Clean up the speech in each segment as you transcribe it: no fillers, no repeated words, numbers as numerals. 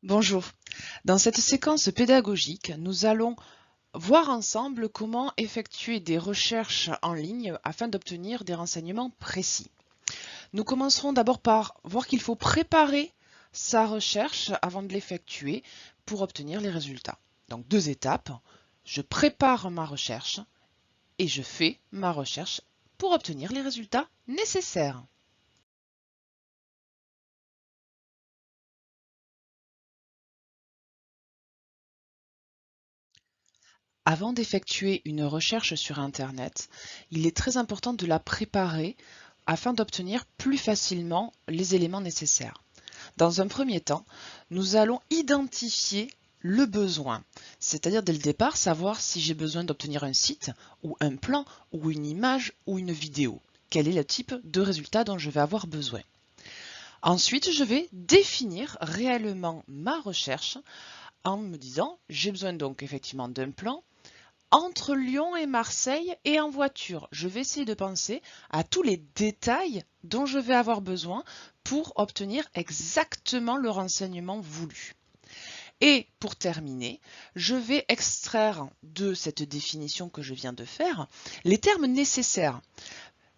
Bonjour. Dans cette séquence pédagogique, nous allons voir ensemble comment effectuer des recherches en ligne afin d'obtenir des renseignements précis. Nous commencerons d'abord par voir qu'il faut préparer sa recherche avant de l'effectuer pour obtenir les résultats. Donc deux étapes, je prépare ma recherche et je fais ma recherche pour obtenir les résultats nécessaires. Avant d'effectuer une recherche sur Internet, il est très important de la préparer afin d'obtenir plus facilement les éléments nécessaires. Dans un premier temps, nous allons identifier le besoin, c'est-à-dire dès le départ savoir si j'ai besoin d'obtenir un site ou un plan ou une image ou une vidéo. Quel est le type de résultat dont je vais avoir besoin. Ensuite, je vais définir réellement ma recherche en me disant j'ai besoin donc effectivement d'un plan entre Lyon et Marseille et en voiture. Je vais essayer de penser à tous les détails dont je vais avoir besoin pour obtenir exactement le renseignement voulu. Et pour terminer, je vais extraire de cette définition que je viens de faire les termes nécessaires.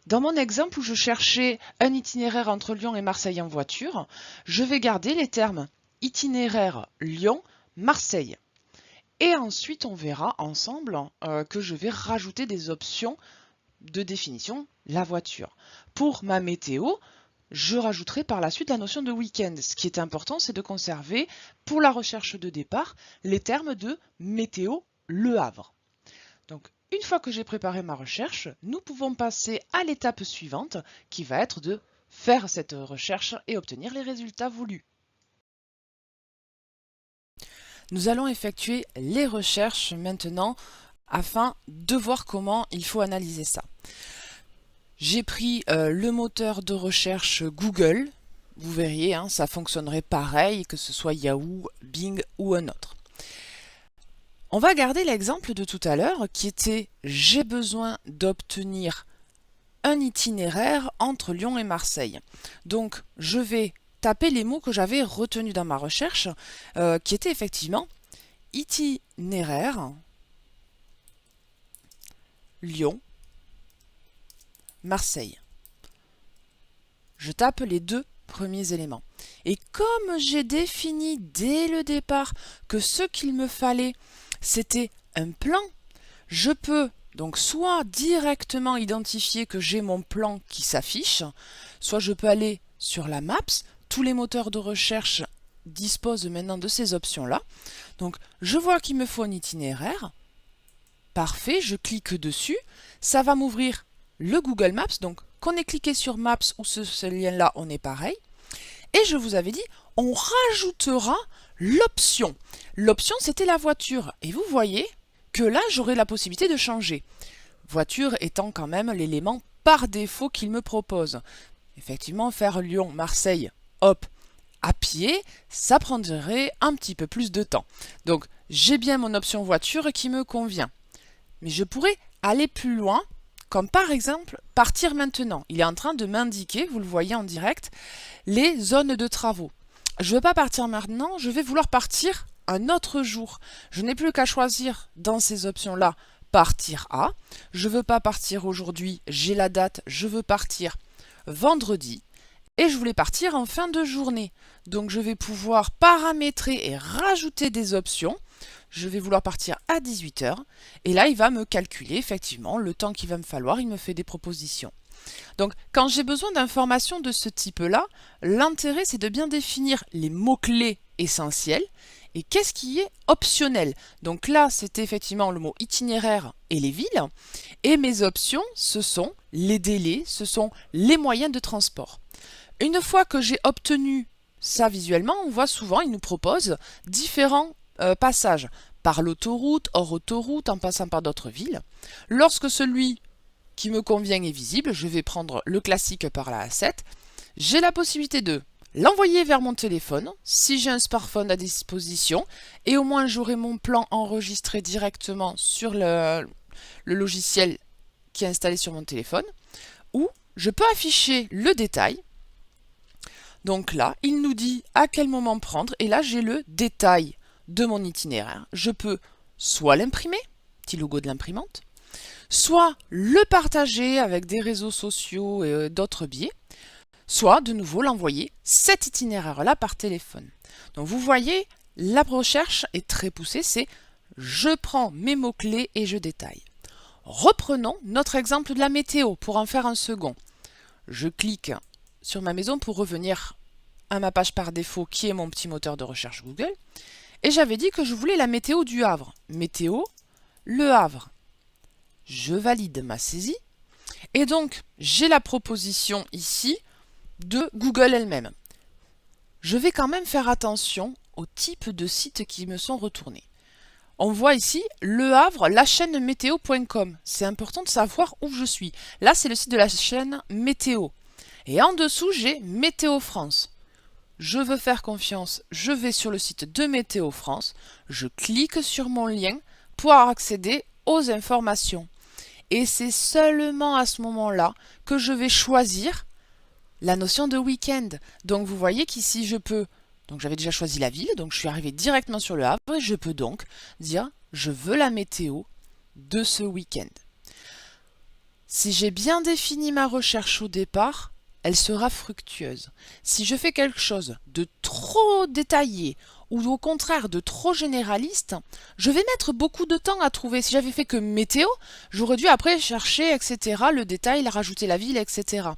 Dans mon exemple où je cherchais un itinéraire entre Lyon et Marseille en voiture, je vais garder les termes itinéraire Lyon-Marseille. Et ensuite, on verra ensemble que je vais rajouter des options de définition, la voiture. Pour ma météo, je rajouterai par la suite la notion de week-end. Ce qui est important, c'est de conserver, pour la recherche de départ, les termes de météo Le Havre. Donc, une fois que j'ai préparé ma recherche, nous pouvons passer à l'étape suivante, qui va être de faire cette recherche et obtenir les résultats voulus. Nous allons effectuer les recherches maintenant afin de voir comment il faut analyser ça. J'ai pris le moteur de recherche Google. Vous verriez, ça fonctionnerait pareil, que ce soit Yahoo, Bing ou un autre. On va garder l'exemple de tout à l'heure qui était j'ai besoin d'obtenir un itinéraire entre Lyon et Marseille. Donc je vais taper les mots que j'avais retenus dans ma recherche, qui étaient effectivement itinéraire, Lyon, Marseille. Je tape les deux premiers éléments. Et comme j'ai défini dès le départ que ce qu'il me fallait, c'était un plan, je peux donc soit directement identifier que j'ai mon plan qui s'affiche, soit je peux aller sur la Maps. Tous les moteurs de recherche disposent maintenant de ces options-là. Donc je vois qu'il me faut un itinéraire. Parfait, je clique dessus. Ça va m'ouvrir le Google Maps. Donc qu'on ait cliqué sur Maps ou ce lien-là, on est pareil. Et je vous avais dit, on rajoutera l'option. L'option, c'était la voiture. Et vous voyez que là, j'aurai la possibilité de changer. Voiture étant quand même l'élément par défaut qu'il me propose. Effectivement, faire Lyon-Marseille, hop, à pied, ça prendrait un petit peu plus de temps. Donc, j'ai bien mon option voiture qui me convient. Mais je pourrais aller plus loin, comme par exemple partir maintenant. Il est en train de m'indiquer, vous le voyez en direct, les zones de travaux. Je ne veux pas partir maintenant, je vais vouloir partir un autre jour. Je n'ai plus qu'à choisir dans ces options-là partir à. Je ne veux pas partir aujourd'hui, j'ai la date, je veux partir vendredi. Et je voulais partir en fin de journée. Donc je vais pouvoir paramétrer et rajouter des options. Je vais vouloir partir à 18h. Et là, il va me calculer effectivement le temps qu'il va me falloir. Il me fait des propositions. Donc quand j'ai besoin d'informations de ce type-là, l'intérêt c'est de bien définir les mots-clés essentiels et qu'est-ce qui est optionnel. Donc là, c'était effectivement le mot itinéraire et les villes. Et mes options, ce sont les délais, ce sont les moyens de transport. Une fois que j'ai obtenu ça visuellement, on voit souvent, il nous propose différents passages par l'autoroute, hors autoroute, en passant par d'autres villes. Lorsque celui qui me convient est visible, je vais prendre le classique par la A7. J'ai la possibilité de l'envoyer vers mon téléphone, si j'ai un smartphone à disposition, et au moins j'aurai mon plan enregistré directement sur le logiciel qui est installé sur mon téléphone, ou je peux afficher le détail. Donc là, il nous dit à quel moment prendre, et là j'ai le détail de mon itinéraire. Je peux soit l'imprimer, petit logo de l'imprimante, soit le partager avec des réseaux sociaux et d'autres biais, soit de nouveau l'envoyer cet itinéraire-là par téléphone. Donc vous voyez, la recherche est très poussée, c'est je prends mes mots-clés et je détaille. Reprenons notre exemple de la météo pour en faire un second. Je clique sur ma maison pour revenir à ma page par défaut qui est mon petit moteur de recherche Google. Et j'avais dit que je voulais la météo du Havre. Météo, Le Havre. Je valide ma saisie. Et donc, j'ai la proposition ici de Google elle-même. Je vais quand même faire attention au type de sites qui me sont retournés. On voit ici Le Havre, la chaîne météo.com. C'est important de savoir où je suis. Là, c'est le site de la chaîne Météo. Et en dessous, j'ai Météo France. Je veux faire confiance, je vais sur le site de Météo France, je clique sur mon lien pour accéder aux informations. Et c'est seulement à ce moment-là que je vais choisir la notion de week-end. Donc vous voyez qu'ici je peux, donc j'avais déjà choisi la ville, donc je suis arrivé directement sur le Havre et je peux donc dire je veux la météo de ce week-end. Si j'ai bien défini ma recherche au départ, elle sera fructueuse. Si je fais quelque chose de trop détaillé ou au contraire de trop généraliste, je vais mettre beaucoup de temps à trouver. Si j'avais fait que météo, j'aurais dû après chercher, etc., le détail, rajouter la ville, etc.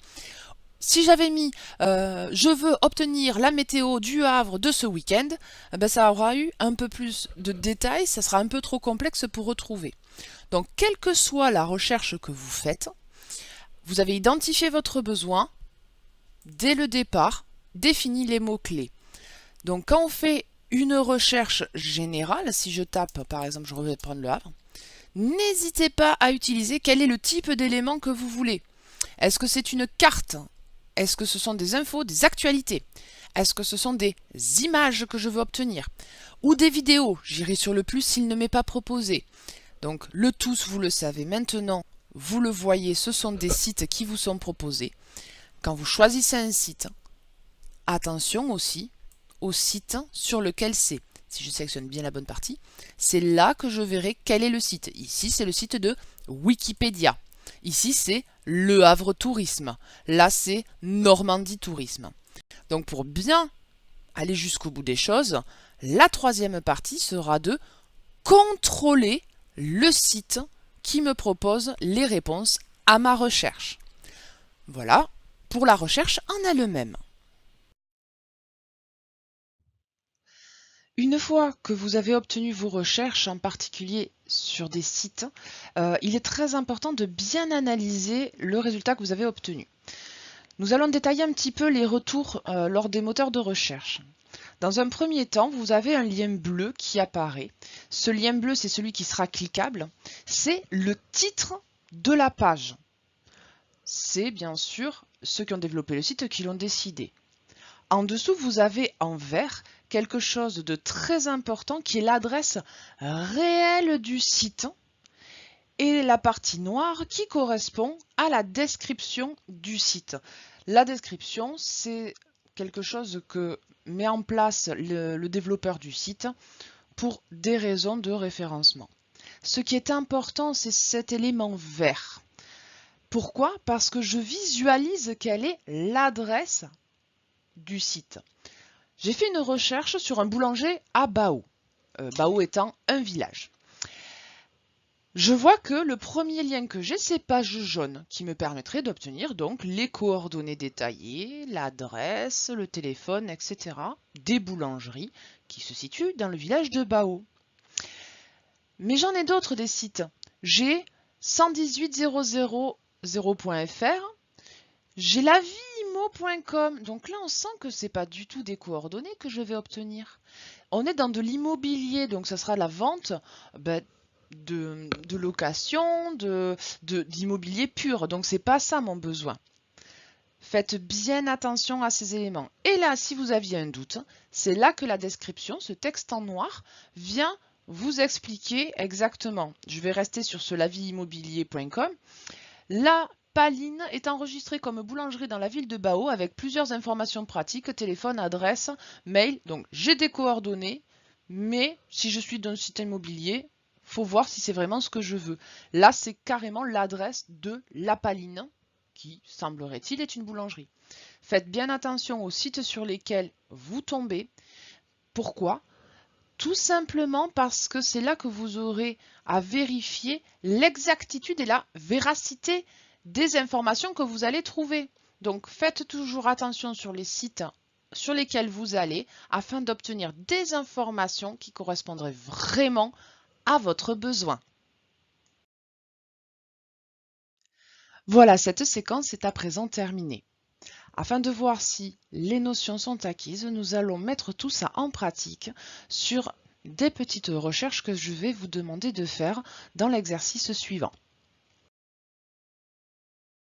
Si j'avais mis je veux obtenir la météo du Havre de ce week-end, ben ça aura eu un peu plus de détails, ça sera un peu trop complexe pour retrouver. Donc, quelle que soit la recherche que vous faites, vous avez identifié votre besoin dès le départ, défini les mots-clés. Donc, quand on fait une recherche générale, si je tape, par exemple, je vais prendre le Havre, n'hésitez pas à utiliser quel est le type d'élément que vous voulez. Est-ce que c'est une carte? Est-ce que ce sont des infos, des actualités? Est-ce que ce sont des images que je veux obtenir? Ou des vidéos? J'irai sur le plus s'il ne m'est pas proposé. Donc le tous, vous le savez maintenant, vous le voyez, ce sont des sites qui vous sont proposés. Quand vous choisissez un site, attention aussi au site sur lequel c'est. Si je sélectionne bien la bonne partie, c'est là que je verrai quel est le site. Ici, c'est le site de Wikipédia. Ici, c'est Le Havre Tourisme. Là, c'est Normandie Tourisme. Donc pour bien aller jusqu'au bout des choses, la troisième partie sera de contrôler le site qui me propose les réponses à ma recherche. Voilà pour la recherche en elle-même. Une fois que vous avez obtenu vos recherches, en particulier sur des sites, il est très important de bien analyser le résultat que vous avez obtenu. Nous allons détailler un petit peu les retours lors des moteurs de recherche. Dans un premier temps, vous avez un lien bleu qui apparaît. Ce lien bleu, c'est celui qui sera cliquable. C'est le titre de la page. C'est bien sûr ceux qui ont développé le site qui l'ont décidé. En dessous, vous avez en vert quelque chose de très important qui est l'adresse réelle du site et la partie noire qui correspond à la description du site. La description, c'est quelque chose que met en place le développeur du site pour des raisons de référencement. Ce qui est important, c'est cet élément vert. Pourquoi? Parce que je visualise quelle est l'adresse du site. J'ai fait une recherche sur un boulanger à Bao, Bao étant un village. Je vois que le premier lien que j'ai, c'est page jaune, qui me permettrait d'obtenir donc les coordonnées détaillées, l'adresse, le téléphone, etc. des boulangeries qui se situent dans le village de Bao. Mais j'en ai d'autres des sites. J'ai 118.000.fr, j'ai laviimo.com. Donc là, on sent que ce n'est pas du tout des coordonnées que je vais obtenir. On est dans de l'immobilier, donc ça sera la vente de location, d'immobilier pur. Donc c'est pas ça mon besoin. Faites bien attention à ces éléments. Et là, si vous aviez un doute, c'est là que la description, ce texte en noir, vient vous expliquer exactement. Je vais rester sur ce laviimmobilier.com. Là, Paline est enregistrée comme boulangerie dans la ville de Bao avec plusieurs informations pratiques, téléphone, adresse, mail. Donc j'ai des coordonnées, mais si je suis d'un site immobilier, faut voir si c'est vraiment ce que je veux. Là, c'est carrément l'adresse de la Paline, qui, semblerait-il, est une boulangerie. Faites bien attention aux sites sur lesquels vous tombez. Pourquoi ? Tout simplement parce que c'est là que vous aurez à vérifier l'exactitude et la véracité des informations que vous allez trouver. Donc faites toujours attention sur les sites sur lesquels vous allez afin d'obtenir des informations qui correspondraient vraiment à votre besoin. Voilà, cette séquence est à présent terminée. Afin de voir si les notions sont acquises, nous allons mettre tout ça en pratique sur des petites recherches que je vais vous demander de faire dans l'exercice suivant.